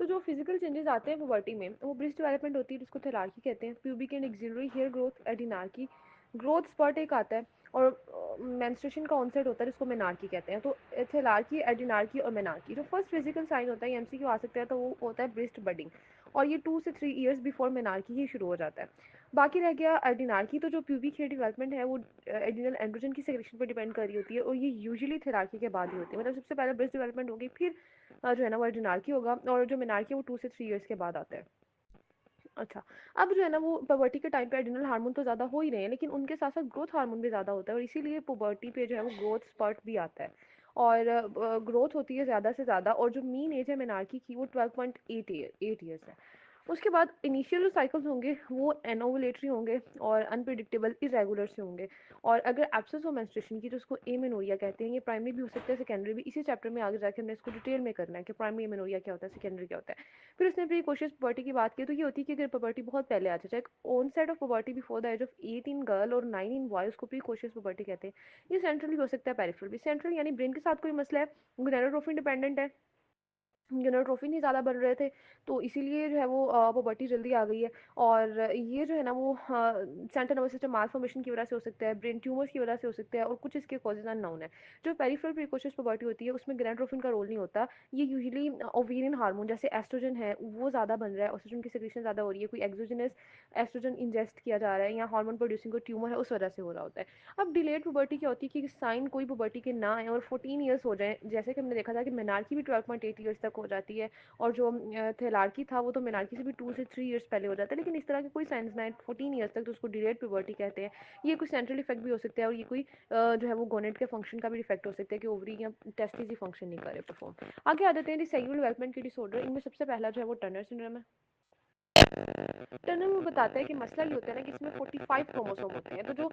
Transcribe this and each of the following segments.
जो physical changes आते हैं पुबर्टी में वो ब्रेस्ट डेवलपमेंट होती है जिसको थैलार्की कहते हैं, pubic and axillary hair growth, adrenarche, growth spurt एक आता है, और मेंस्ट्रुएशन का ऑनसेट होता है जिसको मेनार्की कहते हैं। तो थैलार्की, एडिनार्की और मेनार्की। जो फर्स्ट फिजिकल साइन होता है एमसीक्यू आ सकता है तो वो होता है ब्रेस्ट बडिंग, और ये 2 से 3 ईयर्स बिफोर मेनार्की ही शुरू हो जाता है। बाकी रह गया एडिनार्की। तो जो प्यूबिक हेयर डेवलपमेंट है वो एडिनल एंड्रोजन की सेक्रेशन पर डिपेंड कर रही होती है, और ये यूजुअली थैलार्की के बाद ही होती है। मतलब सबसे पहले ब्रेस्ट डेवलपमेंट होगी, फिर जो है ना वो एडिनार्की होगा, और जो मेनार्की है वो 2 से 3 ईयर्स के बाद आता है। अच्छा, अब जो है ना वो पुबर्टी के टाइम पे एड्रिनल हार्मोन तो ज़्यादा हो ही रहे हैं, लेकिन उनके साथ साथ ग्रोथ हार्मोन भी ज़्यादा होता है, और इसीलिए पुबर्टी पे जो है वो ग्रोथ स्पर्ट भी आता है, और ग्रोथ होती है ज़्यादा से ज़्यादा। और जो मीन एज है मेनार्की की वो 12.8 ईयर्स है। उसके बाद इनिशियल जो साइकिल्स होंगे वो एनोवुलेटरी होंगे और अनप्रिडिक्टेबल इरेगुलर से होंगे। और अगर एब्सेंस हो मेंस्ट्रुएशन की, तो उसको एमेनोरिया कहते हैं। ये प्राइमरी भी हो सकता है, सेकेंडरी भी। इसी चैप्टर में आगे जाके हमने इसको डिटेल में करना है कि प्राइमरी एमेनोरिया क्या होता है, सेकेंडरी क्या होता है। फिर उसने प्रीकोशियस पुबर्टी की बात की, तो ये होती है कि अगर पुबर्टी बहुत पहले आ जाए, चाहे on set of puberty before the age of 8 in girl और 9 इन बॉय, उसको प्रीकोशियस पुबर्टी कहते हैं। ये सेंट्रल भी हो सकता है, पेरिफेरल भी। सेंट्रल यानी ब्रेन के साथ कोई मसला है, गोनाडोट्रोफिन डिपेंडेंट है, यूनोट्रोफिन ही ज़्यादा बन रहे थे, तो इसीलिए जो है वो पुबर्टी जल्दी आ गई है। और ये जो है ना वो सेंट्रल नर्वस सिस्टम मालफॉर्मेशन की वजह से हो सकता है, ब्रेन ट्यूमर्स की वजह से हो सकता है, और कुछ इसके कॉजेज अननोन है। जो पेरिफेरल प्रीकोशियस पुबर्टी होती है उसमें गोनाडोट्रोफिन का रोल नहीं होता। ये यूजुअली ओवेरियन हार्मोन जैसे एस्ट्रोजन है वो ज़्यादा बन रहा है, एस्ट्रोजन की सेक्रेशन ज़्यादा हो रही है, कोई एक्सोजनस एस्ट्रोजन इंजेस्ट किया जा रहा है, या हार्मोन प्रोड्यूसिंग कोई ट्यूमर है उस वजह से हो रहा होता है। अब डिलेड पुबर्टी क्या होती है कि साइन कोई पुबर्टी के ना आए और 14 ईयर्स हो जाए, जैसे कि हमने देखा था कि मेनार्की भी 12.8 ईयर्स तक हो जाती है, और जो थैलार्की था वो तो मेनार्की से भी 2 से 3 ईयर्स पहले हो जाता है। लेकिन इस तरह के कोई साइंस ना 14 ईयर्स तक, तो उसको डिलेड प्यूबर्टी कहते हैं। ये कोई सेंट्रल इफेक्ट भी हो सकता है, और ये कोई जो है वो गोनेट के फंक्शन का भी इफेक्ट हो सकता है कि ओवरी या टेस्टिस ही फंक्शन नहीं कर रहे परफॉर्म। आगे आ जाते हैं सेक्सुअल डेवलपमेंट के डिसऑर्डर। इनमें सबसे पहला जो है वो टर्नर सिंड्रोम है। टर्नर में बताता है कि मसला ये होता है ना कि इसमें 45 क्रोमोसोम होते हैं। तो जो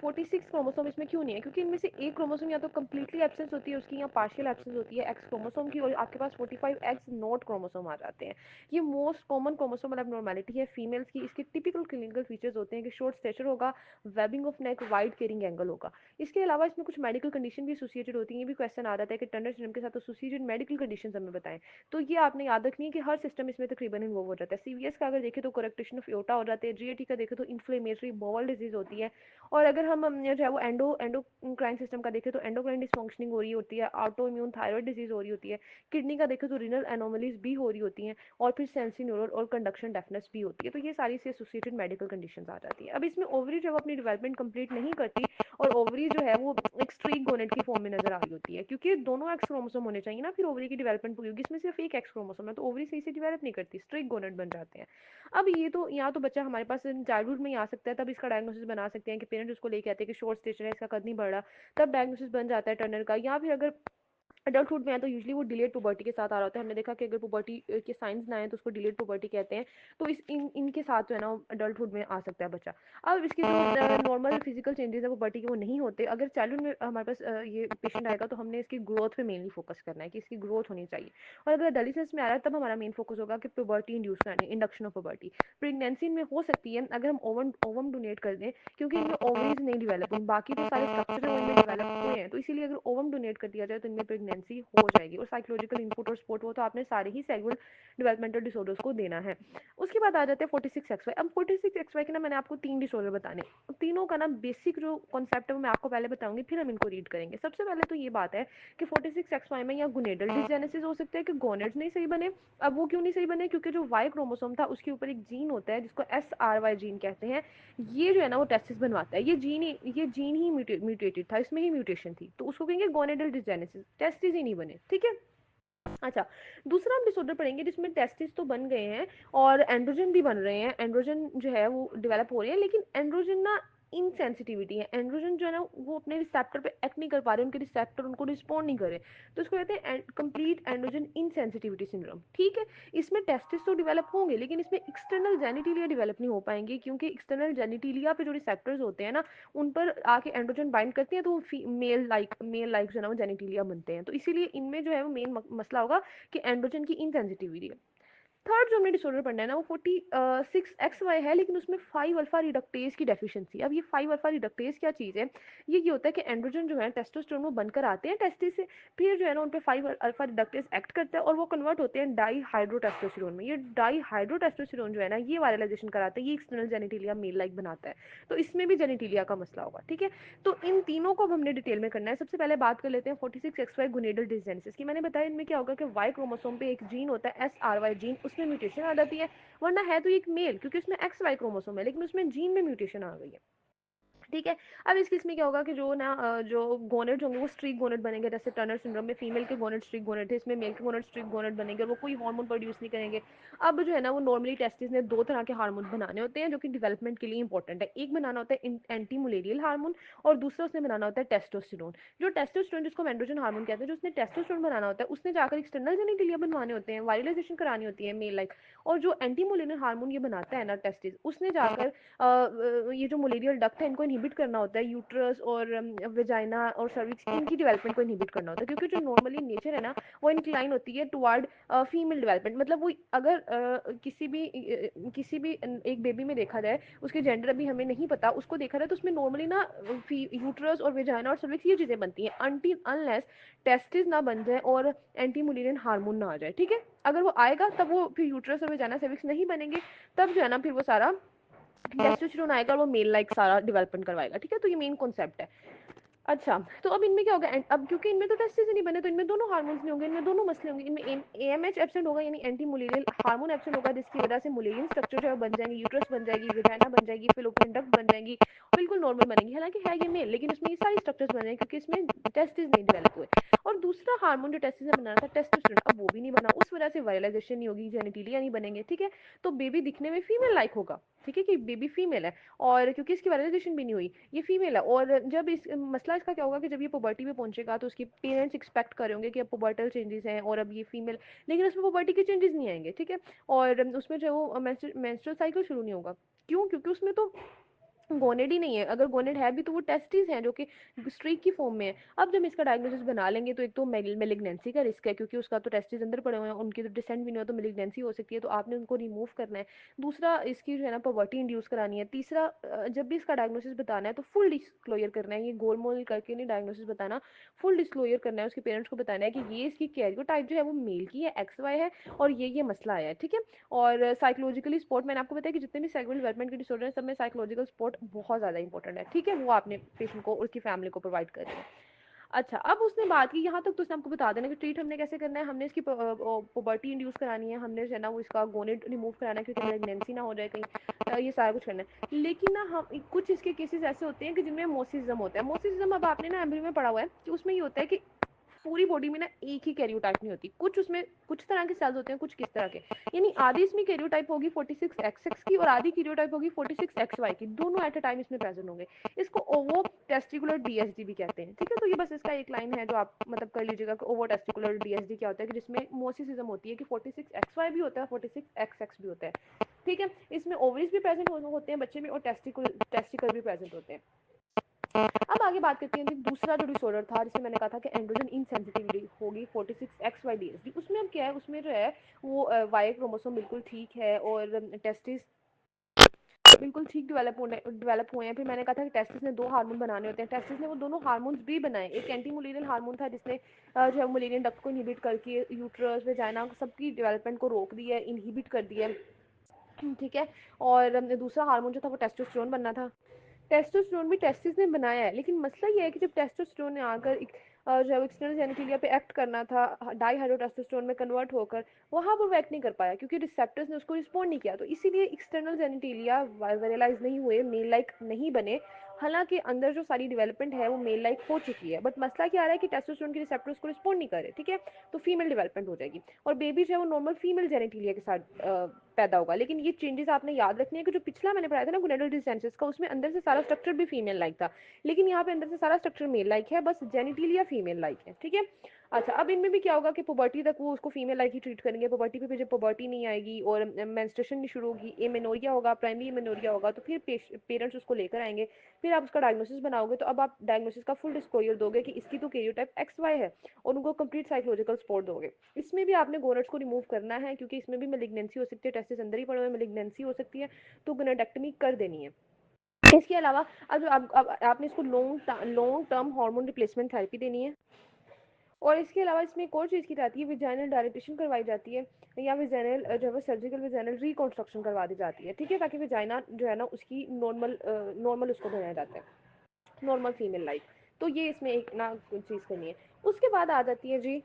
46 क्रोमोसोम इसमें क्यों नहीं है, क्योंकि इनमें से एक क्रोमोसोम या तो कम्प्लीटली एब्सेंस होती है उसकी, या पार्शियल एब्सेंस होती है एक्स क्रोमोसोम की, और आपके पास 45 एक्स नोट क्रोमोसोम आ जाते हैं। ये मोस्ट कॉमन क्रोमोसोमल एबनॉर्मेलिटी है फीमेल्स की। इसके टिपिकल क्लिनिकल फीचर्स होते हैं कि शॉर्ट स्टेचर होगा, webbing of neck, wide carrying angle होगा। इसके अलावा इसमें कुछ मेडिकल कंडीशन भी एसोसिएटेड होती हैं। ये भी क्वेश्चन आ जाता है कि टर्नर सिंड्रोम के साथ एसोसिएटेड मेडिकल कंडीशन हमें बताएं। तो ये आपने याद रखनी है कि हर सिस्टम इसमें तकरीबन इन्वॉल्व हो जाता है। सीवीएस का अगर देखें तो करेक्टेशन ऑफ एओर्टा हो जाते हैं, जीएटी का देखें तो इन्फ्लेमेटरी बॉवल डिजीज होती है, और अगर हम जो है वो एंडोक्राइन सिस्टम का देखें तो एंडोक्राइन डिसफंक्शनिंग हो रही होती है, ऑटो इम्यून थायराइड डिजीज हो रही होती है, किडनी का देखें तो रीनल एनोमलीज भी हो रही होती हैं, और फिर सेंसरी न्यूरल और कंडक्शन डेफनेस भी होती है। तो ये सारी से एसोसिएटेड मेडिकल कंडीशन आ जाती है। अब इसमें ओवरी जो है वो अपनी डेवलपमेंट कंप्लीट नहीं करती, और ओवरी जो है वो एक स्ट्रीक गोनेट की फॉर्म में नजर आ रही होती है, क्योंकि दोनों एक्स क्रोमोसोम होने चाहिए ना, फिर ओवरी की डेवलपमेंट पूरी होगी। इसमें सिर्फ एक एक्स क्रोमोसोम है, तो ओवरी सही से डेवलप नहीं करती, स्ट्रीक गोनेट बन जाते हैं। अब ये तो यहाँ तो बच्चा हमारे पास चाइल्डहुड में ही आ सकता है, तब इसका डायग्नोसिस बना सकते हैं कि पेरेंट्स उसको लेके आते हैं कि शॉर्ट स्टेचर है, इसका कद नहीं बढ़ रहा, तब डायग्नोसिस बन जाता है टर्नर का। या फिर अगर अडल्टहुड में है तो यूजुअली वो डिलेड पुबर्टी के साथ आ रहा होता है। हमने देखा कि अगर पुबर्टी के साइंस ना आए तो उसको डिलेड पुबर्टी कहते हैं। तो इनके साथ जो है ना अडल्टहुड में आ सकता है बच्चा। अब इसके जो नॉर्मल फिजिकल चेंजेस है पुबर्टी के वो नहीं होते। अगर चाइल्डहुड में हमारे पास ये पेशेंट आएगा तो हमने इसकी ग्रोथ पे मेनली फोकस करना है कि इसकी ग्रोथ होनी चाहिए। और अगर एडोलेसेंस में आ रहा है तब हमारा मेन फोकस होगा कि पुबर्टी इंड्यूस करनी, इंडक्शन ऑफ पुबर्टी। प्रेगनेंसी में हो सकती है अगर हम ओवम ओवम डोनेट कर दें, क्योंकि इनमें ओवरीज नहीं डेवलप हुई, बाकी जो सारे स्ट्रक्चर है वो इनमें डेवलप हुए हैं, तो इसीलिए अगर ओवम डोनेट कर दिया जाए तो इनमें प्रेगनेंसी हो जाएगी। और साइकोलॉजिकल इनपुट और सपोर्ट वो तो आपने सारे ही सेक्सुअल डेवलपमेंटल डिसऑर्डर्स को देना है। उसके बाद आ जाते हैं 46XY। अब 46XY के ना मैंने आपको 3 डिसऑर्डर बताने, तीनों का ना बेसिक जो कॉन्सेप्ट है वो मैं आपको पहले बताऊंगी, फिर हम इनको रीड करेंगे। सबसे पहले तो ये बात है कि 46XY में या गुनेडल डिसजेनेसिस हो सकता है कि गोनेड्स नहीं सही बने। अब वो क्यों नहीं सही बने, क्योंकि जो वाई क्रोमोसोम था उसके ऊपर एक जीन होता है जिसको SRY जीन कहते हैं। ये जो है ना वो टेस्टिस बनवाता है। ये जीन ही म्यूटेटेड था, इसमें ही म्यूटेशन थी, तो उसको कहेंगे गोनेडल डिसजेनेसिस, टेस्टिस ही नहीं बने। ठीक है। अच्छा, दूसरा हम डिसऑर्डर पढ़ेंगे जिसमें टेस्टिस तो बन गए हैं और एंड्रोजन भी बन रहे हैं। एंड्रोजन जो है वो डेवलप हो रहे हैं, लेकिन एंड्रोजन ना इनसेंसिटिविटी है। एंड्रोजन जो है ना वो अपने रिसेप्टर पे एक्ट नहीं कर पा रहे, उनके रिसेप्टर उनको रिस्पॉन्ड नहीं करे, तो इसको कहते हैं कंप्लीट एंड्रोजन इनसेंसिटिविटी सिंड्रोम। ठीक है। इसमें टेस्टिस तो डेवलप होंगे, लेकिन इसमें एक्सटर्नल जेनिटिलिया डेवलप नहीं हो पाएंगे, क्योंकि एक्सटर्नल जेनिटिलिया पे जो रिसेप्टर्स होते हैं ना उन पर आके एंड्रोजन बाइंड करते हैं, तो मेल लाइक जो है ना वो जेनिटिलिया बनते हैं। तो इसीलिए इनमें जो है वो मेन मसला होगा कि एंड्रोजन की इनसेंसिटिविटी है। थर्ड जो हमने डिसऑर्डर पढ़ना है ना, वो 46XY है, लेकिन उसमें 5 अल्फा रिडक्टेज की डेफिशिएंसी। अब ये 5 अल्फा रिडक्टेज क्या चीज़ है? ये होता है कि एंड्रोजन जो है टेस्टोस्टेरोन में बनकर आते हैं टेस्टिस से, फिर जो है ना उन पे 5 अल्फा रिडक्टेज एक्ट करता है और वो कन्वर्ट होते हैं डाई हाइड्रोटेस्टोस्टेरोन में। ये डाई हाइड्रोटेस्टोस्टेरोन जो है ना, ये वायरलाइजेशन कराता है, ये एक्सटर्नल जेनिटिलिया मेल लाइक बनाता है। तो इसमें भी जेनिटिलिया का मसला होगा, ठीक है। तो इन तीनों को अब हमने डिटेल में करना है। सबसे पहले बात कर लेते हैं 46XY गोनेडल डिसजेनेसिस की। मैंने बताया इनमें क्या होगा कि वाई क्रोमोसोम पे एक जीन होता है SRY जीन, उसमें म्यूटेशन आ जाती है। वरना है तो एक मेल, क्योंकि उसमें XY क्रोमोसोम है, लेकिन उसमें जीन में म्यूटेशन आ गई है, ठीक है। अब इस केस में क्या होगा कि जो ना जो गोनेट होंगे वो स्ट्रीक गोनेट बनेंगे, जैसे टर्नर सिंड्रोम में फीमेल के गोनेट स्ट्रीक गोनेट है, इसमें मेल के गोनेट स्ट्रीक गोनेट बनेंगे और वो कोई हार्मोन प्रोड्यूस नहीं करेंगे। अब जो है ना वो नॉर्मली टेस्टिस ने दो तरह के हार्मोन बनाने होते हैं जो कि डेवलपमेंट के लिए इंपॉर्टेंट है। एक बनाना होता है एंटी मुलेरियल हार्मोन और दूसरा उसने बनाना होता है टेस्टोस्टेरोन। जो टेस्टोस्टेरोन जिसको एंड्रोजन हार्मोन कहते हैं, जो उसने टेस्टोस्टेरोन बनाना होता है उसने जाकर एक्सटर्नल जेनिटलिया बनवाने होते हैं, वायरलाइजेशन करानी होती है मेल लाइक। और जो एंटी मुलेरियल हार्मोन ये बनाता है ना टेस्टिस, उसने जाकर ये जो मुलेरियल डक्ट है इनको इनहिबिट करना होता है, यूट्रस और वेजाइना और सर्विक्स इनकी डेवलपमेंट को इनहिबिट करना होता है, क्योंकि जो नॉर्मली नेचर है ना वो इंक्लाइन होती है टुवर्ड फीमेल डेवलपमेंट। मतलब वो अगर किसी भी एक बेबी में देखा जाए, उसके जेंडर अभी हमें नहीं पता, उसको देखा जाए तो उसमें नॉर्मली ना यूट्रस और वेजाइना और सर्विक्स ये चीज़ें बनती हैं अनटिल अनलेस टेस्टिस ना बन जाए और एंटी मुलेरियन हार्मोन ना आ जाए, ठीक है। अगर वो आएगा तब वो फिर यूट्रस और वेजाइना सर्विक्स नहीं बनेंगे, तब जो है ना फिर वो सारा टेस्टोस्टेरोन आएगा और वो मेल लाइक सारा डेवलपमेंट करवाएगा, ठीक है। तो ये मेन कॉन्सेप्ट है। अच्छा, तो अब इनमें क्या होगा, अब क्योंकि इनमें तो टेस्टिस ही नहीं बने तो इनमें दोनों हार्मोन्स नहीं होंगे, इनमें दोनों मसले होंगे। इनमें AMH एब्सेंट होगा, यानी एंटी मुलेरियल हार्मोन एब्सेंट होगा, जिसकी वजह से मुलेरियन स्ट्रक्चर जो है बन जाएंगे, यूट्रस बन जाएगी, वेजाइना बन जाएगी, फिलोपियन डक्ट बन जाएंगी, बिल्कुल नॉर्मल बनेंगी। हालांकि है ये मेल, लेकिन इसमें ये सारी स्ट्रक्चर्स बन जाएंगे क्योंकि इसमें टेस्टिस नहीं डेवलप हुए। और दूसरा हार्मोन जो टेस्टिस ने बनाना था टेस्टोस्टेरोन, अब वो भी नहीं बना, उस वजह से वायरलाइजेशन नहीं होगी, जेनिटिलिया नहीं बनेंगे, ठीक है। तो बेबी दिखने में फीमेल लाइक होगा, ठीक है, कि बेबी फीमेल है, और क्योंकि इसकी वायरलाइजेशन भी नहीं हुई, ये फीमेल है। और जब इस मसला इसका क्या होगा कि जब ये पुबर्टी में पहुंचेगा तो उसके पेरेंट्स एक्सपेक्ट कर होंगे कि अब पुबर्टल चेंजेस हैं और अब ये फीमेल, लेकिन उसमें पुबर्टी के चेंजेस नहीं आएंगे, ठीक है। और उसमें जो है वो मेंस्ट्रुअल साइकिल शुरू नहीं होगा। क्यों? क्योंकि उसमें तो गोनेड ही नहीं है। अगर गोनेड है भी तो वो टेस्टिस हैं जो कि स्ट्रीक की फॉर्म में है। अब जब इसका डायग्नोसिस बना लेंगे तो एक तो मेलिग्नेंसी का रिस्क है, क्योंकि उसका तो टेस्टिस अंदर पड़े हुए हैं, उनकी तो डिसेंट भी नहीं हो तो मेलिग्नेंसी हो सकती है, तो आपने उनको रिमूव करना है। दूसरा, इसकी जो है ना पॉवर्टी इंड्यूस करानी है। तीसरा, जब भी इसका डायग्नोसिस बताना है तो फुल डिस्क्लोजर करना है, ये गोल मोल करके नहीं डायग्नोसिस बताना, फुल डिस्क्लोजर करना है। उसके पेरेंट्स को बताना है कि ये इसकी कैरियोटाइप जो है वो मेल की है, XY है, और ये मसला आया है, ठीक है। और साइकोलॉजिकली सपोर्ट, मैंने आपको बताया कि जितने भी साइकोल डेवलपमेंट के डिसऑर्डर हैं सब में साइकोलॉजिकल सपोर्ट बहुत ज़्यादा इंपॉर्टेंट है, ठीक है। वो आपने पेशेंट को, उसकी फैमिली को प्रोवाइड कर रही है। अच्छा, अब उसने बात की यहाँ तक, तो उसने हमको बता देना कि ट्रीट हमने कैसे करना है। हमने इसकी पुबर्टी इंड्यूस करानी है, हमने जो है ना वो इसका गोनेड रिमूव कराना है क्योंकि प्रेगनेंसी ना हो जाए कहीं, ये सारा कुछ करना है। लेकिन ना हम कुछ इसके केसेस ऐसे होते हैं कि जिनमें मोसिज्म होता है। मोसिज्म अब आपने ना एम्ब्रियो में पढ़ा हुआ है कि उसमें ये होता है कि पूरी बॉडी में ना एक ही कैरियोटाइप नहीं होती, कुछ उसमें कुछ तरह के सेल्स होते हैं, कुछ किस तरह के, यानी आधी इसमें कैरियोटाइप होगी 46XX की और आधी कैरियोटाइप होगी 46XY की, दोनों एट अ टाइम इसमें प्रेजेंट होंगे। इसको ओवो टेस्टिकुलर DSD भी कहते हैं, ठीक है। तो ये बस इसका एक लाइन है जो आप मतलब कर लीजिएगा कि ओवो टेस्टिकुलर DSD क्या होता है, कि जिसमें मोसिसिज्म होती है कि 46XY भी होता है, 46XX भी होता है, ठीक है। इसमें ओवरीज भी प्रेजेंट होते हैं बच्चे में और टेस्टिकल भी प्रेजेंट होते हैं। अब आगे बात करते हैं दूसरा जो डिसऑर्डर था जिसमें मैंने कहा था कि एंड्रोजन इनसेंसिटिविटी होगी 46XY DSD। उसमें अब क्या है, उसमें जो है वो वाई क्रोमोसोम बिल्कुल ठीक है और टेस्टिस बिल्कुल ठीक डेवलप हुए हैं। फिर मैंने कहा था कि टेस्टिस ने दो हार्मोन बनाने होते हैं, टेस्टिस ने वो दोनों हार्मोन्स भी बनाए। एक एंटी मुलेरियन हार्मोन था जिसने जो है मुलेरियन डक्ट को इनहिबिट करके यूट्रस वेजाइना सबकी डेवलपमेंट को रोक दिया है, इनहिबिट कर दिया है, ठीक है। और दूसरा हार्मोन जो था वो टेस्टोस्टेरोन बनना था। टेस्टोस्टेरोन भी टेस्टिस ने बनाया है, लेकिन मसला ये है कि जब टेस्टोस्टेरोन ने आकर जो है एक्सटर्नल जेनिटलिया पे एक्ट करना था डाईहाइड्रोटेस्टोस्टेरोन में कन्वर्ट होकर, वहाँ पर वो एक्ट नहीं कर पाया क्योंकि रिसेप्टर्स ने उसको रिस्पॉन्ड नहीं किया, तो इसीलिए एक्सटर्नल जेनिटलिया वायरलाइज नहीं हुए, मेल लाइक नहीं बने। हालांकि अंदर जो सारी डेवलपमेंट है वो मेल लाइक हो चुकी है, बट मसला क्या आ रहा है कि टेस्टोस्टेरोन के रिसेप्टर्स को रिस्पॉन्ड नहीं कर रहे, ठीक है। तो फीमेल डेवलपमेंट हो जाएगी और बेबी जो है वो नॉर्मल फीमेल जेनिटलिया के साथ पैदा होगा। लेकिन ये चेंजेस आपने याद रखनी है कि जो पिछला मैंने पढ़ाया था ना गोनेडल डिसेंसिस का, उसमें अंदर से सारा स्ट्रक्चर भी फीमेल लाइक था, लेकिन यहाँ पे अंदर से सारा स्ट्रक्चर मेल लाइक है, बस जेनिटिलिया फीमेल लाइक है, ठीक है। अच्छा, अब इनमें भी क्या होगा कि पुबर्टी तक वो उसको फीमेल लाइक ही ट्रीट करेंगे। पुबर्टी पे जब पुबर्टी नहीं आएगी और मेंस्ट्रुएशन नहीं शुरू होगी, एमेनोरिया होगा, प्राइमरी एमेनोरिया होगा, तो फिर पेरेंट्स उसको लेकर आएंगे। फिर आप उसका डायग्नोसिस बनाओगे, तो अब आप डायग्नोसिस का फुल डिस्क्लोजर दोगे कि इसकी तो कैरियोटाइप XY है, और उनको कंप्लीट साइकोलॉजिकल सपोर्ट दोगे। इसमें भी आपने गोनट्स को रिमूव करना है, क्योंकि इसमें भी मेलिग्नेंसी हो सकती है, टेस्टिस अंदर ही पड़े हुए मेलिग्नेंसी हो सकती है, तो गोनेडेक्टमी कर देनी है। इसके अलावा अब जो अब आपने इसको long term hormone replacement therapy देनी है। और इसके अलावा इसमें एक और चीज़ की जाती है, विजाइनल डायलेटेशन करवाई जाती है, या विजाइनल जो है वो सर्जिकल विजाइनल रिकॉन्स्ट्रक्शन करवा दी जाती है, ठीक है, ताकि विजाइना जो है ना उसकी नॉर्मल उसको बनाया जाता है, नॉर्मल फीमेल लाइफ। तो ये इसमें एक ना चीज़ करनी है। उसके बाद आ जाती है जी,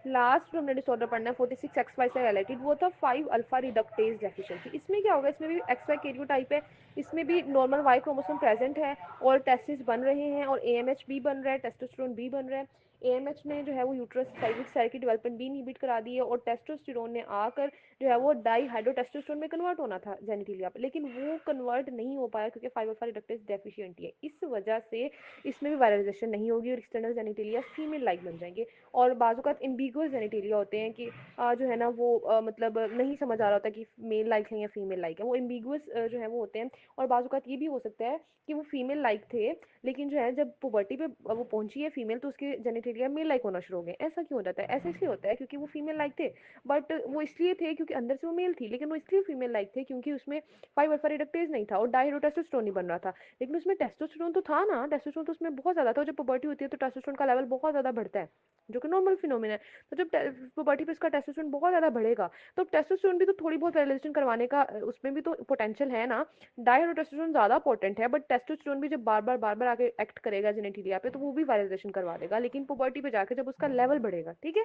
लास्ट हमने डिसऑर्डर पढ़ना है 46XY से रिलेटेड, वो था 5 अल्फा रिडक्टेज डेफिशिएंसी। इसमें क्या होगा, इसमें भी XY कैरियोटाइप है, इसमें भी नॉर्मल वाई क्रोमोसोम प्रेजेंट है, और टेस्टिस बन रहे हैं, और AMH भी बन रहा है, टेस्टोस्टेरोन भी बन रहा है। AMH ने जो है वो यूट्रस साइविक सेल की डेवलपमेंट भी इनहिबिट करा दी है, और टेस्टोस्टेरोन ने आकर जो है वो डाई हाइड्रोटेस्टोस्टेरोन में कन्वर्ट होना था जेनिटिलिया पे, लेकिन वो कन्वर्ट नहीं हो पाया क्योंकि 5 अल्फा रिडक्टेज डेफिशिएंटी है। इस वजह से इसमें भी वायरलाइजेशन नहीं होगी और एक्सटर्नल जेनिटिलिया फीमेल लाइक बन जाएंगे। और बाजूकात एम्बिगुअस जेनिटेलिया होते हैं कि जो है ना वो मतलब नहीं समझ आ रहा होता कि मेल लाइक है या फीमेल लाइक है, वो एम्बिगुअस जो है वो होते हैं। और बाजूकात ये भी हो सकता है कि वो फीमेल लाइक थे, लेकिन जो है जब पुबर्टी पे वो पहुंची है फीमेल, तो उसके जेनिटेलिया मेल लाइक होना शुरू हो गए। ऐसा क्यों हो जाता है? ऐसा इसलिए होता है क्योंकि वो फीमेल लाइक थे, बट वो इसलिए थे क्योंकि अंदर से वो मेल थी, लेकिन वो इसलिए फीमेल लाइक थे क्योंकि उसमें 5 अल्फा रिडक्टेज नहीं था और डायहिड्रोटेस्टोस्टेरोन नहीं बन रहा था। लेकिन उसमें टेस्टोस्टेरोन तो था ना, टेस्टोस्टेरोन तो उसमें बहुत ज्यादा था, और जब पुबर्टी होती है तो टेस्टोस्टेरोन का लेवल बहुत ज्यादा बढ़ता है, जो कि नॉर्मल फिनोमिना है। तो जब पुबर्टी पे इसका टेस्टोस्टेरोन बहुत ज़्यादा बढ़ेगा, तो टेस्टोस्टेरोन भी तो थोड़ी बहुत वायलेशन करवाने का उसमें भी तो पोटेंशियल है ना। डायहिड्रोटेस्टोस्टेरोन ज़्यादा पोटेंट है, बट टेस्टोस्टेरोन भी जब बार बार आके एक्ट करेगा जेनेटिलिया पे, तो वो भी वायलेशन करवा देगा, लेकिन पुबर्टी पे जाके जब उसका लेवल बढ़ेगा, ठीक है,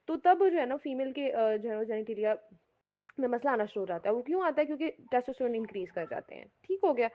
तो तब जो है ना फीमेल के जो है जेनेटिलिया में मसला आना शुरू हो जाता है। वो क्यों आता है? क्योंकि टेस्टोस्टेरोन इंक्रीज कर जाते हैं। ठीक हो गया।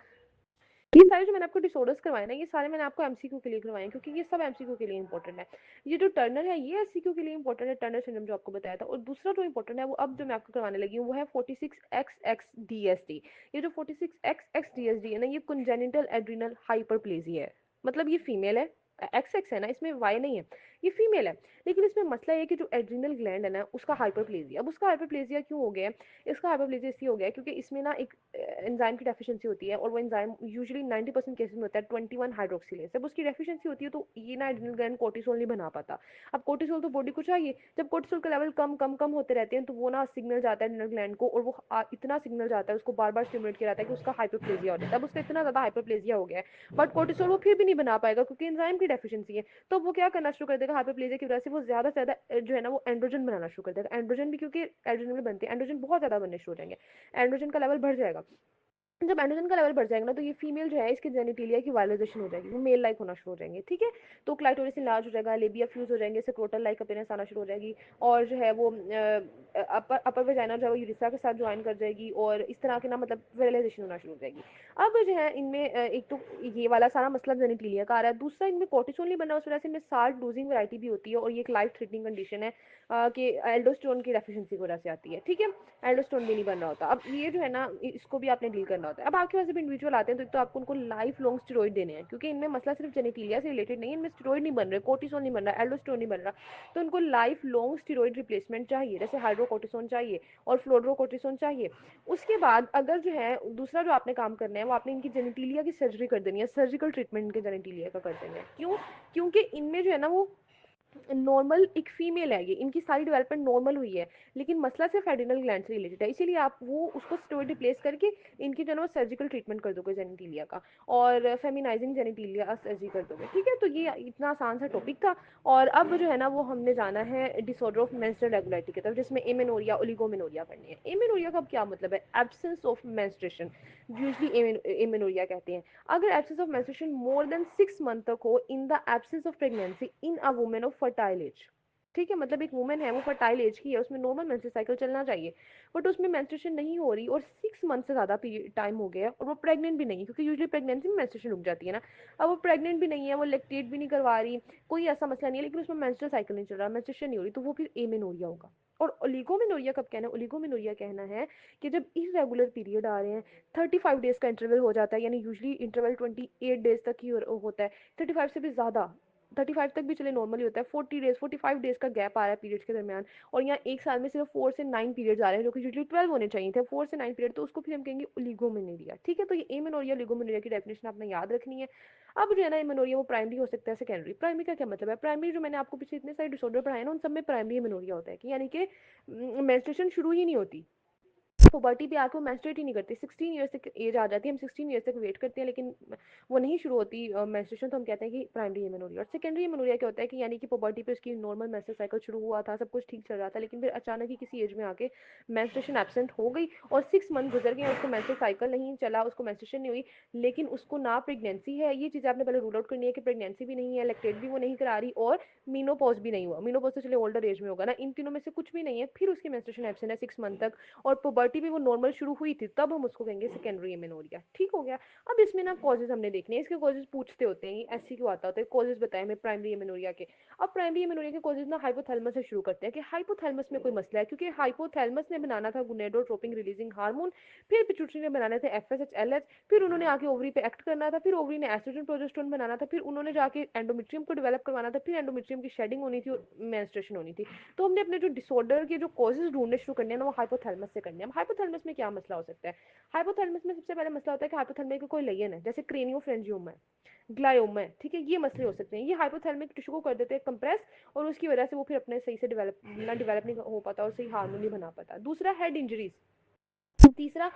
ये सारे जो मैंने आपको डिसऑर्डर्स करवाए ना, ये सारे मैंने आपको एमसीक्यू के लिए करवाए हैं, क्योंकि ये सब एमसीक्यू के लिए इंपॉर्टेंट है। ये जो टर्नर है ये एमसीक्यू के लिए इंपॉर्टेंट है, टर्नर सिंड्रोम जो आपको बताया था। और दूसरा जो इंपॉर्टेंट है वो अब जो मैं आपको करवाने लगी हूँ वो है 46XXDSD। ये जो 46XXDSD है ना, ये कंजेनिटल एड्रिनल हाइपरप्लेजिया है। मतलब ये फीमेल है, एक्स एक्स है ना, इसमें वाई नहीं है, ये फीमेल है। लेकिन इसमें मसला ये है कि जो एड्रिनल ग्लैंड है ना उसका हाइपरप्लेजिया। अब उसका हाइपरप्लेजिया क्यों हो गया है? इसका हाइपरप्लेजिया इसलिए हो गया है क्योंकि इसमें ना एक एंजाइम की डेफिशिएंसी होती है, और वो एंजाइम यूजुअली 90% केसेस में होता है 21 हाइड्रोक्सिलेज। जब उसकी डेफिशिएंसी होती है तो ये ना एड्रिनल ग्लैंड कोर्टिसोल नहीं बना पाता। अब कोर्टिसोल तो बॉडी को चाहिए, जब कोर्टिसोल का लेवल कम होते रहते हैं तो वो ना सिग्नल जाता है एड्रिनल ग्लैंड को, और वो इतना सिग्नल जाता है उसको बार बार स्टिमुलेट किया जाता है कि उसका हाइपरप्लेजिया हो जाता है। अब उसका इतना ज्यादा हाइपरप्लेजिया हो गया है, बट कोर्टिसोल वो फिर भी नहीं बना पाएगा क्योंकि एंजाइम की डेफिशिएंसी है। तो वो क्या करना शुरू कर देगा हाइपरप्लेजिया की वजह से, वो ज्यादा से ज्यादा जो है ना वो एंड्रोजन बनाना शुरू कर देगा। एंड्रोजन भी क्योंकि एड्रिनल में बनते हैं, एंड्रोजन बहुत ज्यादा बनने शुरू हो जाएंगे, एंड्रोजन का लेवल बढ़ जाएगा। जब एंड्रोजन का लेवल बढ़ जाएगा ना, तो ये फीमेल जो है इसके जेनिटिलिया की वायलाइजेशन हो जाएगी, वो मेल लाइक होना शुरू हो जाएंगे, ठीक है। तो क्लाइटोरिस इनलार्ज हो जाएगा, लेबिया फ्यूज हो जाएंगे, सेक्रोटल लाइक अपीयरेंस आना शुरू हो जाएगी, और जो है वो अपर वेजाइना जो है वो यूरिथ्रा के साथ ज्वाइन कर जाएगी, और इस तरह के ना मतलब विरलाइजेशन होना शुरू हो जाएगी। अब जो है इनमें एक तो ये वाला सारा मसला जेनिटिलिया का आ रहा है, दूसरा इनमें कोर्टिसोल नहीं बना, उस वजह से इनमें साल्ट लूजिंग वैरायटी भी होती है, और ये एक लाइफ थ्रेटनिंग कंडीशन है कि एल्डोस्टेरोन की डेफिशिएंसी की वजह से आती है, ठीक है। एल्डोस्टेरोन भी नहीं बन रहा होता। अब ये जो है ना इसको भी आपने डील करना होता है। अब आपके पास जब इंडिविजुअल आते हैं तो एक तो आपको उनको लाइफ लॉन्ग स्टेरॉइड देने हैं, क्योंकि इनमें मसला सिर्फ जेनेटिलिया से रिलेटेड नहीं है, इनमें स्टेरॉइड नहीं बन रहे, कोर्टिसोल नहीं बन रहा, एल्डोस्टेरोन नहीं बन रहा, तो उनको लाइफ लॉन्ग स्टेरॉइड रिप्लेसमेंट चाहिए, जैसे हाइड्रोकोर्टिसोन चाहिए और फ्लोरोकोर्टिसोन चाहिए। उसके बाद अगर जो है दूसरा जो आपने काम करना है वो आपने इनकी जेनेटिलिया की सर्जरी कर देनी है, सर्जिकल ट्रीटमेंट इनके जेनेटिलिया का कर देना है। क्यों? क्योंकि इनमें जो है ना वो नॉर्मल एक फीमेल है, ये इनकी सारी डेवलपमेंट नॉर्मल हुई है, लेकिन मसला सिर्फ एड्रिनल ग्लैंड से रिलेटेड है, इसीलिए आप वो उसको स्टेरॉइड रिप्लेस करके इनकी जो है ना सर्जिकल ट्रीटमेंट कर दोगे जेनिटिलिया का, और फेमिनाइजिंग जेनिटिलिया सर्जरी कर दोगे, ठीक है। तो ये इतना आसान सा टॉपिक था। और अब जो है ना वो हमने जाना है डिसऑर्डर ऑफ मेंस्ट्रुअल रेगुलरिटी की तरफ, जिसमें एमेनोरिया ओलिगोमेनोरिया पढ़नी है। एमेनोरिया का क्या मतलब है? Absence of menstruation, usually amenorrhea कहते हैं। अगर absence of menstruation more than 6 month तक हो in the absence of pregnancy in a women of fertile age, ठीक है, मतलब एक वुमेन है वो फर्टाइल एज की है, उसमें नॉर्मल मेंस्ट्रुअल साइकिल चलना चाहिए, बट उसमें मेंस्ट्रुएशन नहीं हो रही और 6 मंथ से ज़्यादा टाइम हो गया है, और वो प्रेग्नेंट भी नहीं है, क्योंकि यूजुअली प्रेगनेंसी में मेंस्ट्रुएशन रुक जाती है ना। अब वो प्रेग्नेंट भी नहीं है, वो लेक्टेट भी नहीं करवा रही, कोई ऐसा मसला नहीं है, लेकिन उसमें मेंस्ट्रुअल साइकिल नहीं चल रहा, मेंस्ट्रुएशन नहीं हो रही, तो वो फिर एमेनोरिया होगा। और ओलिगोमेनोरिया कब कहना है? ओलिगोमेनोरिया कहना है कि जब इरेगुलर पीरियड आ रहे हैं, 35 डेज का इंटरवल हो जाता है, यानी यूजुअली इंटरवल 28 डेज तक ही होता है, 35 से भी ज़्यादा, 35 तक भी चले नॉर्मली होता है, 40 डेज 45 डेज का गैप आ रहा है पीरियड्स के दरमियान, और यहाँ एक साल में सिर्फ 4 से 9 पीरियड्स आ रहे हैं जो कि यूजली 12 होने चाहिए थे, 4 से 9 पीरियड, तो उसको फिर हम कहेंगे ओलिगोमेनोरिया। ठीक है, तो ये एमेनोरिया ओलिगोमेनोरिया की डेफिनेशन आपने याद रखनी है। अब जो है ना एमेनोरिया वो प्राइमरी हो सकता है सेकेंडरी। प्राइमरी का क्या मतलब है? प्राइमरी जो मैंने आपको पीछे इतने सारे डिसऑर्डर पढ़ाए ना उन सब में प्राइमरी एमेनोरिया होता है कि यानी कि मेंस्ट्रुएशन शुरू ही नहीं होती, पुबर्टी पे आके वो मेंस्ट्रुएट ही नहीं करती, 16 ईयर्स तक एज आ जाती है, हम 16 ईयर्स तक वेट करते हैं लेकिन वो नहीं शुरू होती मेंस्ट्रुएशन, तो हम कहते हैं कि प्राइमरी एमेनोरिया। और सेकेंडरी एमेनोरिया क्या होता है कि यानी कि पुबर्टी पे उसकी नॉर्मल मेंस्ट्रुअल साइकिल शुरू हुआ था, सब कुछ ठीक चल रहा था, लेकिन फिर अचानक ही किसी एज में आके मेंस्ट्रुएशन एब्सेंट हो गई और 6 मंथ गुजर गए, उसको मेंस्ट्रुअल साइकिल नहीं चला, उसको मेंस्ट्रुएशन नहीं हुई, लेकिन उसको ना प्रेगनेंसी है, ये चीज़ आपने पहले रूल आउट करनी है कि प्रेगनेंसी भी नहीं है, लैक्टेट भी वो नहीं करा रही, और मीनोपॉज भी नहीं हुआ। मीनोपॉज तो चले ओल्डर एज में होगा ना, इन तीनों में से कुछ भी नहीं है, फिर उसकी मेंस्ट्रुएशन एब्सेंट है 6 मंथ तक, और पुबर्टी भी वो नॉर्मल शुरू हुई थी, तब हम उसको कहेंगे सेकेंडरी एमेनोरिया। ठीक हो गया। अब इसमें ना कॉजेज हमने देखने हैं, इसके कॉजेज पूछते होते हैं, ऐसे क्यों आता होता है, कॉजेज बताए हमें प्राइमरी एमेनोरिया के। अब प्राइमरी एमेनोरिया के कॉजेज ना हाइपोथैलेमस से शुरू करते हैं कि हाइपोथैलेमस में कोई मसला है, क्योंकि हाइपोथैलेमस ने बनाना था गोनेडोट्रोपिन रिलीजिंग हार्मोन, फिर पिट्यूटरी ने बनाने थे एफएसएच एलएच, फिर उन्होंने आके ओवरी पे एक्ट करना था, फिर ओवरी ने एस्ट्रोजन प्रोजेस्टेरोन बनाना था, फिर उन्होंने जाके एंडोमेट्रियम को डेवलप करवाना था, फिर एंडोमेट्रियम की शेडिंग होनी थी और मेंस्ट्रुएशन होनी थी। तो हमने अपने जो डिसऑर्डर के जो कॉजेज ढूंढने शुरू करने हैं ना वो हाइपोथैलेमस से करने हैं। अब हाइपोथैलेमस में क्या मसला हो सकता है? हाइपोथैलेमस में सबसे पहले मसला होता है कि हाइपोथैलेमस का कोई लेयन है, जैसे क्रेनियोफ्रेंजियोमा है, ग्लायोमा है, ठीक है, ये मसले हो सकते हैं, ये हाइपोथैलेमिक टिश्यू को कर देते हैं कंप्रेस, और उसकी वजह से वो फिर अपने सही से डेवलप नहीं हो पाता और सही हार्मोन नहीं बना पाता। दूसरा हेड इंजरीज। तीसरा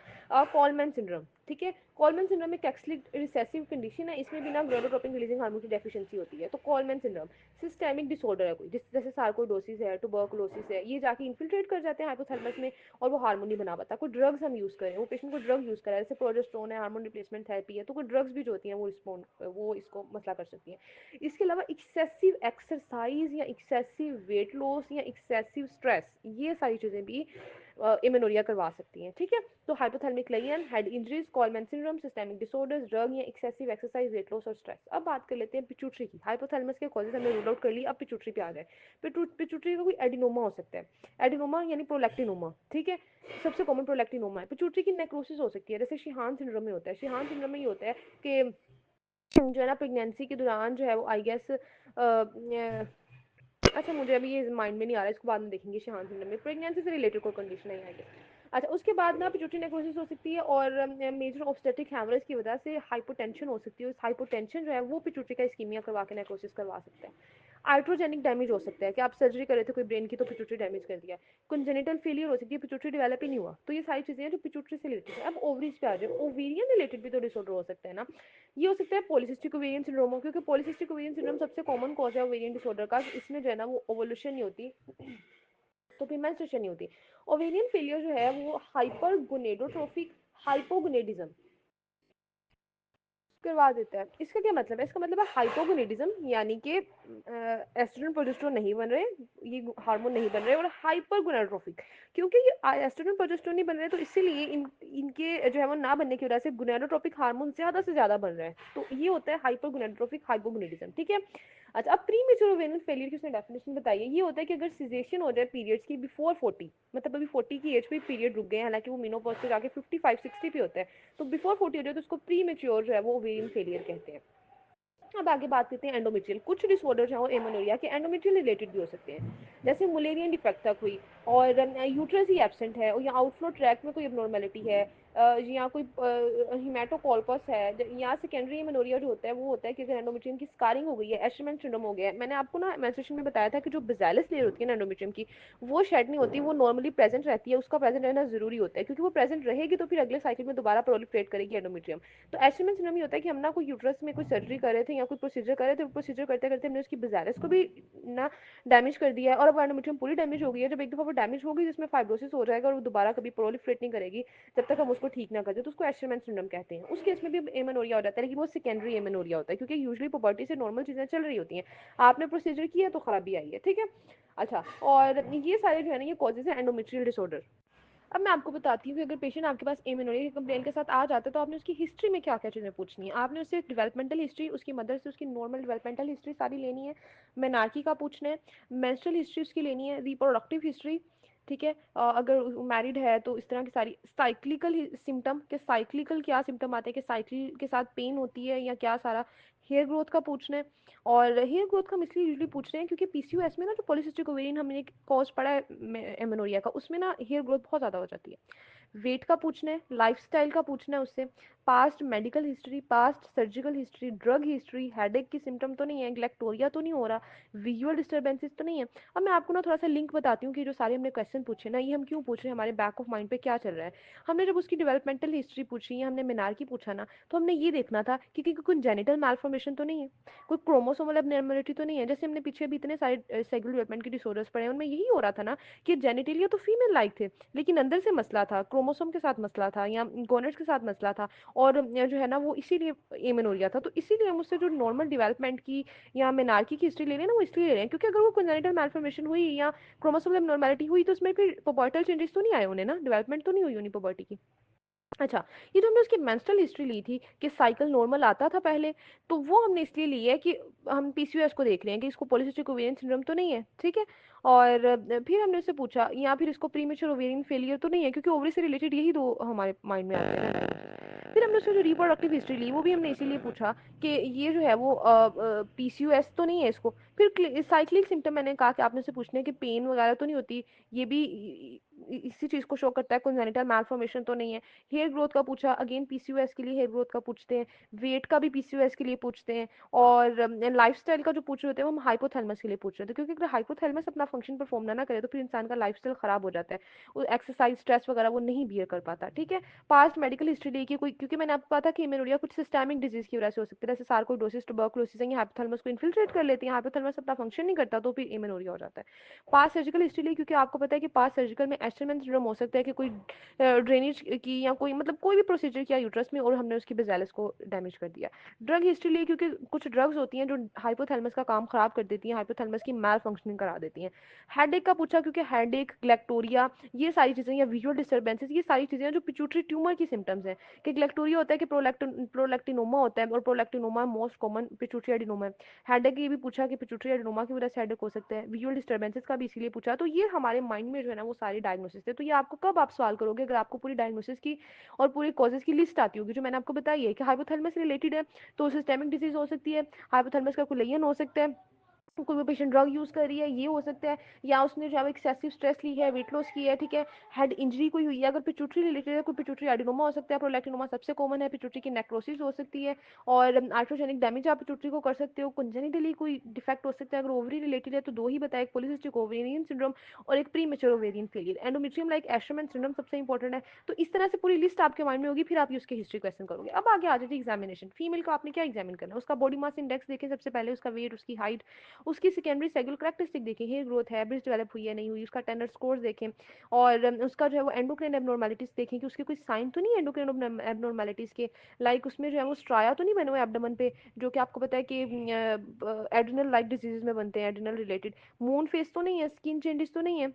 कॉलमैन सिंड्रोम। ठीक है, कॉलमैन सिंड्रोम एक एक्सलिक रिसेसिव कंडीशन है, इसमें भी ना गोनाडोट्रोपिन रिलीजिंग हार्मोन की डेफिशिएंसी होती है। तो कॉलमैन सिंड्रोम सिस्टेमिक डिसऑर्डर है कोई, जैसे सार्कोइडोसिस है, ट्यूबरकुलोसिस है, ये जाके इन्फिल्ट्रेट कर जाते हैं हाइपोथैलेमस में और वो हार्मोन नहीं बना पाता। कोई ड्रग्स हम यूज करें, वो पेशेंट को ड्रग यूज करा है, जैसे प्रोजेस्टेरोन है, हार्मोन रिप्लेसमेंट थेरेपी है, तो कोई ड्रग्स भी जो होती हैं वो इसको मसला कर सकती हैं। इसके अलावा एक्सेसिव एक्सरसाइज या एक्सेसिव वेट लॉस या एक्सेसिव स्ट्रेस, ये सारी चीज़ें भी इमेनोरिया करवा सकती हैं। ठीक है, तो hypothalamic Leyen, head injuries, Coleman syndrome, systemic disorders, drug या एक्सेसिव एक्सरसाइज, वेट लॉस और स्ट्रेस। अब बात कर लेते हैं पिट्यूटरी की। हाइपोथैलेमस के कॉजेज हमने रूल आउट कर ली, अब पिट्यूटरी पे आ जाए। पिट्यूटरी का कोई एडिनोमा हो सकता है, एडिनोमा यानी प्रोलैक्टिनोमा। ठीक है, सबसे कॉमन प्रोलैक्टिनोमा है। पिट्यूटरी की नेक्रोसिस हो सकती है, जैसे शिहान सिंड्रोम में होता है। शिहान सिंड्रोम में ये होता है कि जो है ना प्रेगनेंसी के दौरान जो है वो आई गेस अच्छा मुझे अभी ये माइंड में नहीं आ रहा है, इसको बाद में देखेंगे। शिहान सिंड्रोम में प्रेगनेंसी से रिलेटेड कोई कंडीशन है आई गेस। अच्छा, उसके बाद ना पिट्यूटरी नेक्रोसिस हो सकती है और मेजर ऑब्स्टेट्रिक हैमरेज की वजह से हाइपोटेंशन हो सकती है। उस हाइपोटेंशन जो है वो पिट्यूटरी का इस्कीमिया करवा के नेक्रोसिस करवा सकता है। आर्ट्रोजेनिक डैमेज हो सकता है कि आप सर्जरी कर रहे थे कोई ब्रेन की तो पिट्यूटरी डैमेज कर दिया। कंजेनिटल फेलियर हो सकती है, पिट्यूटरी डेवलप ही नहीं हुआ। तो ये सारी चीजें हैं जो पिट्यूटरी से रिलेटेड है। अब ओवरीज पे आ जाए, ओवेरियन रिलेटेड भी तो डिसऑर्डर हो सकता है ना। ये हो सकता है पॉलीसिस्टिक ओवेरियन सिंड्रोम, क्योंकि पॉलीसिस्टिक ओवेरियन सिंड्रोम सबसे कॉमन कॉज है ओवेरियन डिसऑर्डर का। इसमें जो है ना वो ओवोल्यूशन नहीं होती तो फिर मेंस्ट्रुएशन नहीं होती। ओवेरियन फेलियर जो है वो हाइपर गोनेडोट्रोफिक हाइपोगोनेडिज्म करवा देता है। इसका क्या मतलब है? इसका मतलब है हाइपोगोनेडिज्म, यानी कि एस्ट्रोजन प्रोजेस्टेरोन नहीं बन रहे, ये हार्मोन नहीं बन रहे, और हाइपरगोनेडोट्रोफिक, क्योंकि ये एस्ट्रोजन प्रोजेस्टेरोन नहीं बन रहे तो इसीलिए इनके जो है वो ना बनने की वजह से गोनेडोट्रोपिक हार्मोन ज्यादा से ज्यादा बन रहा है, तो ये होता है हाइपरगोनेडोट्रोपिक हाइपोगोनेडिज्म। ठीक है, अच्छा, अब प्री मेच्योर ओवेरियन फेलियर की उसने डेफिनेशन बताई है। ये होता है कि अगर सिजेशन हो जाए पीरियड्स की बिफोर 40, मतलब अभी 40 की एज पे पीरियड रुक गए हैं, हालांकि वो मेनोपॉज से जाके 55-60 पे होता है, तो बिफोर 40 हो जाए तो उसको प्री मेच्योर जो है वो ओवेरियन फेलियर कहते हैं। अब आगे बात करते हैं एंडोमेट्रियल। कुछ डिसऑर्डर हैं वो एमेनोरिया के एंडोमेट्रियल रिलेटेड भी हो सकते हैं, जैसे मुलेरियन डिफेक्ट तक हुई और यूट्रस ही एब्सेंट है, और या आउटफ्लो ट्रैक में कोई एबनॉर्मेलिटी है, या कोई हिमेटोकॉल्पस है, या सेकेंडरी एमेनोरिया जो होता है वो होता है कि अगर एंडोमेट्रियम की स्कारिंग हो गई है, एशरमैन सिंड्रोम हो गया है। मैंने आपको ना मेंस्ट्रुएशन में बताया था कि जो बेसिलस लेयर होती है ना एंडोमेट्रियम की, वो शेड नहीं होती, वो नॉर्मली प्रेजेंट रहती है, उसका प्रेजेंट रहना जरूरी होता है, क्योंकि वो प्रेजेंट रहेगी तो फिर अगले साइकिल में दोबारा प्रोलिफरेट करेगी एंडोमेट्रियम। तो एस्ट्रमन सिंड्रोम ये होता है कि हम ना कोई यूट्रस में कोई सर्जरी कर रहे थे या कोई प्रोसीजर कर रहे थे, प्रोसीजर करते करते हमने उसकी बेसिलस को भी ना डैमेज कर दिया है, और अब एंडोमेट्रियम पूरी डैमेज हो गई है। जब एक दफा वो डैमेज होगी जिसमें फाइब्रोसिस हो जाएगा और वो दोबारा कभी प्रोलिफरेट नहीं करेगी जब तक हम उसको ठीक ना कर दे, तो उसको एस्ट्रमन सिंड्रोम कहते हैं। उस केस में भी एमेनोरिया हो जाता है, लेकिन वो सेकेंडरी एमेनोरिया होता है, क्योंकि यूजुअली पुबर्टी से नॉर्मल चीजें चल रही होती हैं, आपने प्रोसीजर किया तो खराबी आई है। ठीक है, अच्छा, और ये सारे जो है ना ये कॉजेज है एंडोमेट्रियल डिसऑर्डर। अब मैं आपको बताती हूँ कि अगर पेशेंट आपके पास एमेनोरिया की कंप्लेन के साथ आ जाता है तो आपने उसकी हिस्ट्री में क्या क्या चीज़ें पूछनी है। आपने उससे डेवलपमेंटल हिस्ट्री, उसकी मदर से उसकी नॉर्मल डेवलपमेंटल हिस्ट्री सारी लेनी है, मेनार्की का पूछना है, मेंस्ट्रुअल हिस्ट्री उसकी लेनी है, रिप्रोडक्टिव हिस्ट्री, ठीक है, अगर मैरिड है तो इस तरह की सारी साइक्लिकल सिम्टम, के साइक्लिकल क्या सिम्टम आते हैं, कि साइकिल के साथ पेन होती है या क्या सारा हेयर ग्रोथ का पूछना है। और हेयर ग्रोथ का हम इसलिए यूजुअली पूछ रहे हैं क्योंकि पीसीओएस में ना जो पॉलीसिस्टिक ओवेरियन हमने एक कॉज पढ़ा है एमेनोरिया का, उसमें ना हेयर ग्रोथ बहुत ज़्यादा हो जाती है। वेट का पूछना है, लाइफस्टाइल का पूछना है उससे, past medical history, past surgical history, drug history, headache की सिम्टम तो नहीं है, ग्लैक्टोरिया तो नहीं हो रहा, विजुअल डिस्टर्बेंसेस तो नहीं है। अब मैं आपको ना थोड़ा सा लिंक बताती हूँ कि जो सारे हमने क्वेश्चन पूछे ना, ये हम क्यों पूछ रहे हैं, हमारे बैक ऑफ माइंड पे क्या चल रहा है। हमने जब उसकी डेवलपमेंटल हिस्ट्री पूछी या हमने मेनार्की पूछा ना, तो हमने ये देखना था कि कोई जेनिटल मैलफॉर्मेशन तो नहीं है, कोई क्रोमोसोमल एबनॉर्मलिटी तो नहीं है। जैसे हमने पीछे भी इतने सारे सेक्सुअल डेवलपमेंट के डिसऑर्डर्स पढ़े हैं, उनमें यही हो रहा था ना कि जेनिटेलिया तो फीमेल लाइक थे, लेकिन अंदर से मसला था, क्रोमोसोम के साथ मसला था या गोनेट्स के साथ मसला था। और जो है ना वो इसीलिए एमेनोरिया था। तो इसीलिए हम उससे जो नॉर्मल डेवलपमेंट की या मेनार्की की हिस्ट्री ले रहे हैं ना, वो इसलिए ले रहे हैं क्योंकि अगर वो कोंजेनिटल मैलफॉर्मेशन हुई या क्रोमोसोमल एबनॉर्मलिटी हुई तो उसमें फिर पोबर्टल चेंजेस तो नहीं आए उन्हें ना, डेवलपमेंट तो नहीं हुई उन्हीं पोबर्टी की। अच्छा, ये जो हमने उसकी मेंस्ट्रुअल हिस्ट्री ली थी कि साइकिल नॉर्मल आता था पहले, तो वो हमने इसलिए ली है कि हम पीसीओएस को देख रहे हैं कि इसको पॉलीसिस्टिक ओवेरियन सिंड्रोम तो नहीं है, ठीक है। और फिर हमने उससे पूछा या फिर इसको प्रीमेच्योर ओवेरियन फेलियर तो नहीं है, क्योंकि ओवरी से रिलेटेड यही दो हमारे माइंड में आते हैं ना diagnosis। फिर हमने उससे जो रिप्रोडक्टिव हिस्ट्री ली वो भी हमने इसीलिए पूछा कि ये जो है वो पीसीओएस तो नहीं है इसको। फिर साइक्लिक सिम्टम मैंने कहा कि आपने से पूछने कि पेन वगैरह तो नहीं होती, ये भी इसी चीज को शो करता है, कोंजेनिटल मैलफॉर्मेशन तो नहीं है। हेयर ग्रोथ का पूछा, अगेन पीसीओएस के लिए हेयर ग्रोथ का पूछते हैं। वेट का भी पीसीओएस के लिए पूछते हैं। और लाइफस्टाइल का जो पूछ रहे होते हैं वो हम हाइपोथैलेमस के लिए पूछ रहे थे, क्योंकि अगर हाइपोथैलेमस अपना फंक्शन परफॉर्म ना करे तो फिर इंसान का लाइफस्टाइल खराब हो जाता है, वो एक्सरसाइज स्ट्रेस वगैरह वो नहीं बियर कर पाता, ठीक है। पास्ट मेडिकल हिस्ट्री देखिए कोई, क्योंकि मैंने आपको कहा था कि एमेनोरिया कुछ सिस्टेमिक डिजीज की वजह से हो सकती है, जैसे सार्कोइडोसिस, ट्यूबरकुलोसिस, ये हाइपोथैलेमस को इन्फिल्ट्रेट कर लेती है, हाइपोथैलेमस अपना फंक्शन नहीं करता तो फिर एमेनोरिया हो जाता है। पास्ट सर्जिकल हिस्ट्री लिए क्योंकि आपको पता है कि पास्ट सर्जिकल में एस्टरमैन सिंड्रोम हो सकता है कि कोई ड्रेनेज की या कोई मतलब कोई भी प्रोसीजर किया यूट्रस में और हमने उसकी बेजालिस को डैमेज कर दिया। ड्रग हिस्ट्री लिए क्योंकि कुछ ड्रग्स होती हैं जो हाइपोथैलेमस का काम खराब कर देती हैं, हाइपोथैलेमस की मैल फंक्शनिंग करा देती हैं। हेडेक का पूछा क्योंकि हेडेक, ग्लैक्टोरिया, ये सारी चीज़ें या विजुअल डिस्टर्बेंसेस, ये सारी चीज़ें जो पिट्यूटरी ट्यूमर की सिम्टम्स हैं। कि ग्लैक्टोरिया होता है कि प्रोलैक्टिनोमा होता है, और prolactinoma most common pituitary adenoma है। हेडेक ये भी पूछा कि पिट्यूटरी एडिनोमा की वजह से हेडेक हो सकता है। विजुअल डिस्टर्बेंसेस का भी इसीलिए पूछा। तो ये हमारे माइंड में जो है ना वो सारी डायग्नोसिस थे। तो ये आपको कब आप सवाल करोगे, अगर आपको पूरी डायग्नोसिस की और पूरी कॉजेज की लिस्ट आती होगी जो मैंने आपको बताई है कि हाइपोथैलेमस से रिलेटेड है तो सिस्टेमिक डिजीज हो सकती है, हाइपोथैलेमस का कोलेजन हो सकता है, कोई भी पेशेंट ड्रग यूज कर रही है ये हो सकता है, या उसने जो है एक्सेसिव स्ट्रेस ली है, वेट लॉस की है, ठीक है, हेड इंजरी कोई हुई है, अगर पिट्यूटरी रिलेटेड है कोई पिट्यूटरी एडिनोमा हो सकता है, प्रोलैक्टिनोमा सबसे कॉमन है, पिट्यूटरी की नेक्रोसिस हो सकती है, और आर्ट्रोजेनिक डैमेज आप पिट्यूटरी को कर सकते हो, कंजेनिटली कोई डिफेक्ट हो सकता है। अगर ओवरी रिलेटेड है तो दो ही बताए, एक पॉलीसिस्टिक ओवेरियन सिंड्रोम और एक premature ovarian failure. Endometrium like Asherman syndrome सबसे इंपॉर्टेंट है। तो इस तरह से पूरी लिस्ट आपके माइंड में होगी, फिर आप उसके हिस्ट्री क्वेश्चन करोगे। अब आगे आ जाती है एग्जामिनेशन। फीमेल को आपने क्या एग्जामिन करना है, उसका बॉडी मास इंडेक्स देखें सबसे पहले, उसका वेट, उसकी हाइट, उसकी सेकेंडरी सेक्सुअल करैक्टरिस्टिक देखें, हेयर ग्रोथ है, ब्रेस्ट डेवलप हुई है नहीं हुई, उसका टेंडर स्कोर देखें, और उसका जो है वो एंडोक्राइन एबनॉर्मेलिटीज देखें कि उसके कोई साइन तो नहीं है एंडोक्राइन एबनॉर्मेलिटीज के, लाइक उसमें जो है वो स्ट्राया तो नहीं बने हुए एब्डोमेन पे, जो कि आपको पता है कि एड्रिनल लाइक डिजीजेज में बनते हैं, एड्रिनल रिलेटेड, मून फेस तो नहीं है, स्किन चेंजेस तो नहीं है,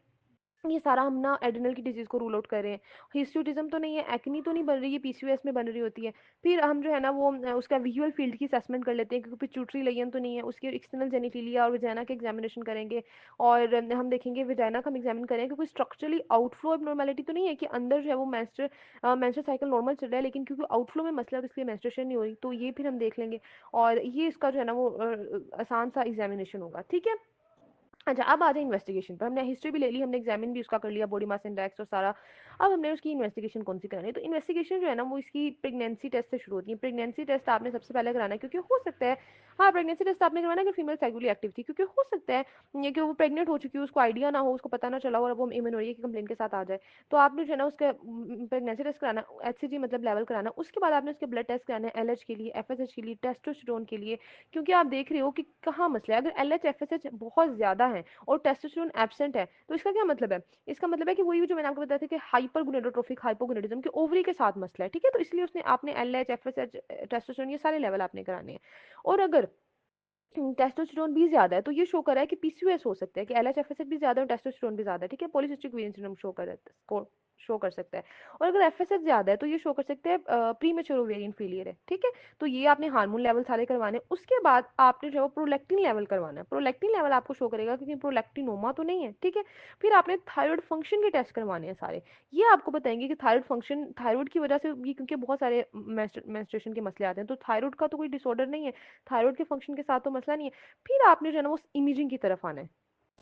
ये सारा हम ना एड्रिनल की डिजीज को रूल आउट कर रहे हैं। हिस्टोटिज्म तो नहीं है, एक्नी तो नहीं बन रही है, पीसीओएस में बन रही होती है। फिर हम जो है ना वो उसका विजुअल फील्ड की असेसमेंट कर लेते हैं, क्योंकि पिट्यूटरी लेयन तो नहीं है, उसके एक्सटर्नल जेनिटिलिया और विजाइना के एग्जामिनेशन करेंगे। और हम देखेंगे विजाइना का हम एग्जामिन करेंगे कि कोई स्ट्रक्चरली आउटफ्लो एबनॉर्मेलिटी तो नहीं है, कि अंदर जो है वो मेंस्ट्रुअल साइकिल नॉर्मल चल रहा है, लेकिन क्योंकि आउटफ्लो में मसला है तो इसलिए मेंस्ट्रुएशन नहीं हो रही, तो ये फिर हम देख लेंगे। और ये इसका जो है ना वो आसान सा एग्जामिनेशन होगा, ठीक है। अच्छा, अब आ जाए इन्वेस्टिगेशन पर। हमने हिस्ट्री भी ले ली, हमने एग्जामिन भी उसका कर लिया, बॉडी मास इंडेक्स और सारा। अब हमने उसकी इन्वेस्टिगेशन कौन सी करानी है, तो इन्वेस्टिगेशन जो है ना वो इसकी प्रेगनेंसी टेस्ट से शुरू होती है। प्रेगनेंसी टेस्ट आपने सबसे पहले कराना है, क्योंकि हो सकता है, हाँ प्रेगनेंसी टेस्ट आपने करवाना है कि फीमेल सेक्सुअली एक्टिव थी, क्योंकि हो सकता है ये कि वो प्रेग्नेंट हो चुकी है, उसको आइडिया ना हो, उसको पता ना चला हो, और अब वो एमेनोरिया की कंप्लेन के साथ आ जाए। तो आपने जो है ना उसका प्रेगनेंसी टेस्ट कराना, एचसीजी मतलब लेवल कराना, उसके बाद आपने उसके ब्लड टेस्ट कराना है, एलएच के लिए, एफएसएच के लिए, टेस्टोस्टेरोन के लिए, क्योंकि आप देख रहे हो कि कहाँ मसला है। अगर एलएच एफएसएच बहुत ज्यादा है और टेस्टोस्टेरोन एब्सेंट है तो इसका क्या मतलब है, इसका मतलब है कि वही जो मैंने आपको बताया था कि हाइपरगोनेडोट्रोफिक हाइपोगोनेडिज्म के ओवरी के साथ मसला है, ठीक है। तो इसलिए उसने आपने एलएच एफएसएच टेस्टोस्टेरोन ये सारे लेवल आपने कराने हैं। और अगर टेस्टोस्टेरोन भी ज्यादा है तो ये शो कर रहा है कि पीसीओएस हो सकता है, कि एलएच एफएसएच भी ज्यादा है और टेस्टोस्टेरोन भी ज्यादा है, ठीक है। पॉलीसिस्टिक ओवेरियन सिंड्रोम शो कर रहा है, शो कर सकता है। और अगर एफएसएच ज़्यादा है तो ये शो कर सकता है प्रीमेच्योर ओवेरियन फेलियर है, ठीक है। तो ये आपने हार्मोन लेवल सारे करवाने हैं। उसके बाद आपने जो है वो प्रोलैक्टिन लेवल करवाना है। प्रोलैक्टिन लेवल आपको शो करेगा क्योंकि प्रोलैक्टिनोमा तो नहीं है, ठीक है। फिर आपने थायराइड फंक्शन के टेस्ट करवाने हैं सारे। ये आपको बताएंगे कि थायराइड फंक्शन, थायराइड की वजह से ये, क्योंकि बहुत सारे मेंस्ट्रुएशन के मसले आते हैं, तो थायराइड का तो कोई डिसऑर्डर नहीं है, थायराइड के फंक्शन के साथ तो मसला नहीं है। फिर आपने जो है ना वो इमेजिंग की तरफ आना है।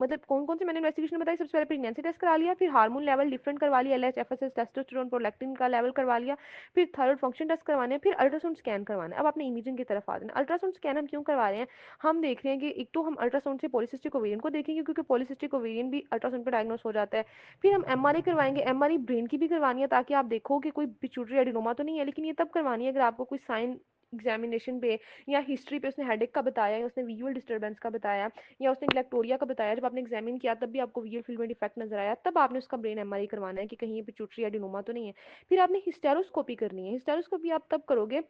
मतलब कौन कौन से मैंने इन्वेस्टिगेशन बताई, सबसे पहले प्रेगनेंसी टेस्ट करा लिया, फिर हार्मोन लेवल डिफरेंट करवा लिया, एलएच एफएसएच टेस्टोस्टेरोन प्रोलैक्टिन का लेवल करवा लिया, फिर थायराइड फंक्शन टेस्ट करवाने हैं, फिर अल्ट्रासाउंड स्कैन करवाना है। अब आपने इमेजिंग की तरफ आ जाना। अल्ट्रासाउंड स्कैन हम क्यों करवा रहे हैं, हम देख रहे हैं कि एक तो हम अल्ट्रासाउंड से पॉलीसिस्टिक ओवेरियन को देखेंगे क्योंकि पॉलीसिस्टिक ओवेरियन भी अल्ट्रासाउंड पर डायग्नोस हो जाता है। फिर हम एमआरआई करवाएंगे, एमआरआई ब्रेन की भी करवानी है ताकि आप देखो कि कोई पिट्यूटरी एडिनोमा तो नहीं है, लेकिन ये तब करवानी है अगर आपको कोई साइन एग्जामिनेशन पे या हिस्ट्री पे उसने हेडेक का बताया या उसने विजुअल डिस्टर्बेंस का बताया या उसने ग्लैक्टोरिया का बताया, जब आपने एग्जामिन किया तब भी आपको विजुअल फील्ड में डिफेक्ट नजर आया, तब आपने उसका ब्रेन एमआरआई करवाना है कि कहीं ये पिट्यूटरी एडिनोमा तो नहीं है। फिर आपने हिस्टेरोस्कोपी करनी है। हिस्टेरोस्कोपी आप तब करोगे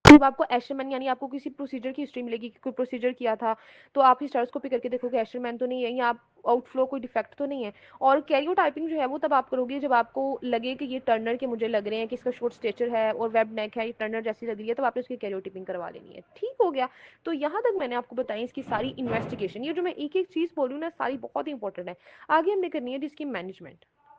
जब आपको एशरमैन, यानी आपको किसी प्रोसीजर की हिस्ट्री मिलेगी कि कोई प्रोसीजर किया था, तो आप हिस्टेरोस्कोपी करके देखोगे एशरमैन तो नहीं है या आप आउटफ्लो कोई डिफेक्ट तो नहीं है। और कैरियोटाइपिंग जो है वो तब आप करोगे जब आपको लगे कि ये टर्नर के मुझे लग रहे हैं कि इसका शॉर्ट स्टेचर है और वेब नेक है, ये टर्नर जैसी लग रही है, तब आपने उसकी कैरियोटाइपिंग करवा लेनी है। ठीक हो गया। तो यहाँ तक मैंने आपको बताई इसकी सारी इन्वेस्टिगेशन। ये जो मैं एक एक चीज़ बोल रही हूँ ना, सारी बहुत ही इंपॉर्टेंट है। आगे हमने करनी है जिसकी मैनेजमेंट।